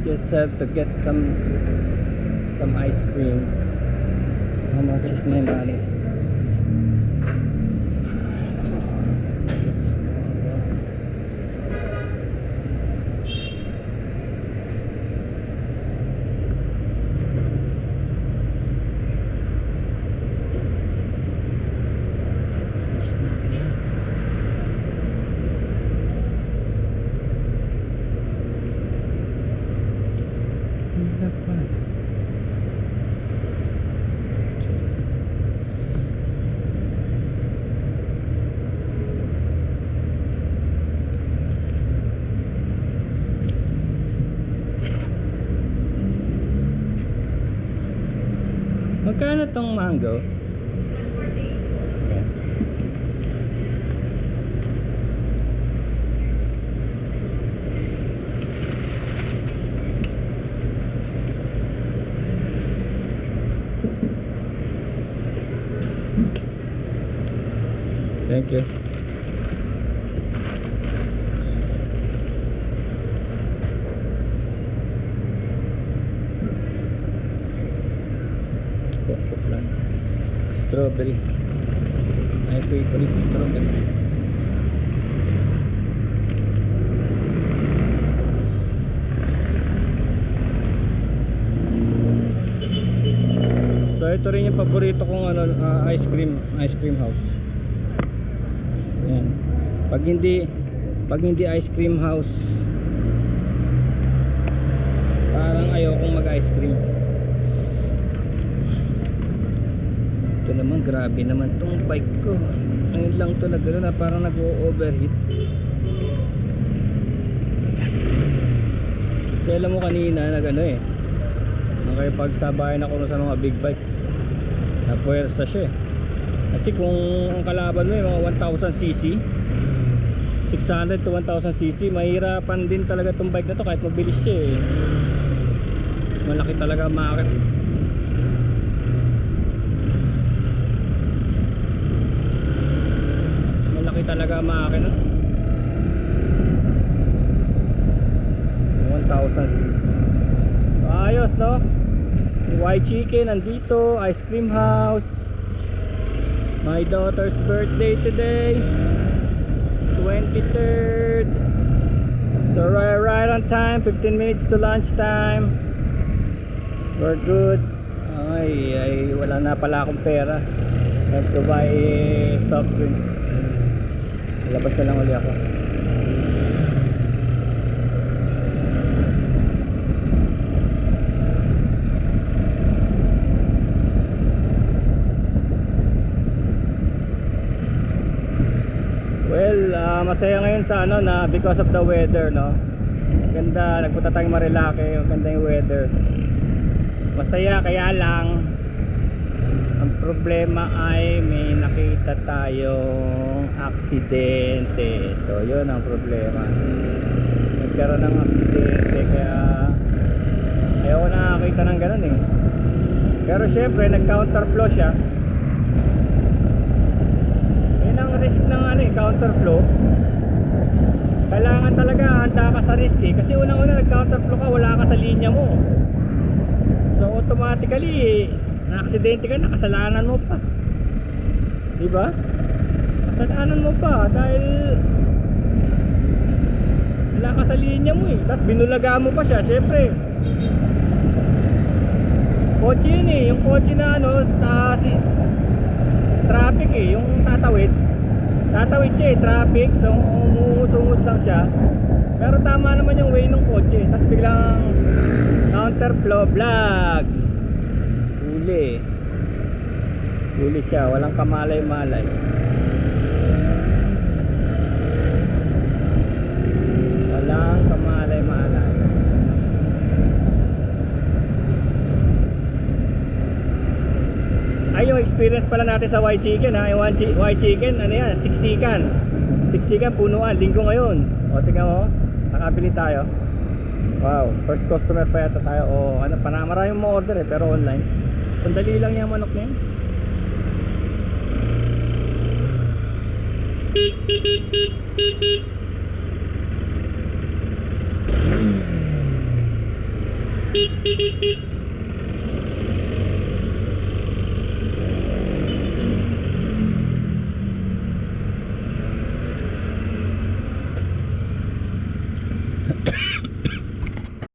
just have to get some ice cream. How much is my money? Magkano tong mango? Thank you. Strawberry. My favorite strawberry. So ito rin yung paborito kong ice cream house. Yan. Pag hindi ice cream house, parang ayokong mag ice cream. Ito naman, grabe naman tong bike ko. Ngayon lang to na parang nag-overheat. Kasi alam mo kanina nakipagsabayan ako sa mga big bike. Napuwersa siya eh. Kasi kung ang kalaban mo yung mga 1000cc, 600 to 1000cc, mahirapan din talaga tong bike na to kahit mabilis siya eh. Malaki talaga makina. Talaga makina 1000cc. Ayos no. White chicken nandito, ice cream house. My daughter's birthday today, 23rd. So right on time, 15 minutes to lunch time. We're good. Ay wala na pala akong pera. Have to buy soft drinks. Labas na lang uli ako. Well, masaya ngayon sa na because of the weather, no. Ganda, nagpunta tayong Marilake, ganda yung weather. Masaya, kaya lang ang problema ay may nakita tayong aksidente. So yun ang problema. Nagkaroon ng aksidente, kaya ayaw ko nakakita ng ganun eh. Pero syempre nag counterflow siya. Yun ang risk ng counterflow. Kailangan talaga handa ka sa risk eh. Kasi unang-una nag counterflow ka, wala ka sa linya mo. So automatically na-aksidente ka, nakasalanan mo pa. Diba? Kasalanan mo pa dahil wala ka sa linya mo eh. Tapos binulaga mo pa siya, syempre. Kotse yun eh. Yung kotse na traffic eh. Yung tatawid siya eh, traffic. So umuusungos lang siya. Pero tama naman yung way ng kotse. Tapos biglang counterflow, vlog. Huli siya, walang kamalay-malay. Walang kamalay-malay. Ay, yung experience pala natin sa White Chicken ha. Yung White Chicken, siksikan punuan, linggo ngayon. O tingnan mo, nakabili tayo. Wow, first customer pa yata tayo. O maraming mo order eh, pero online. Sandali lang yung manok na yan.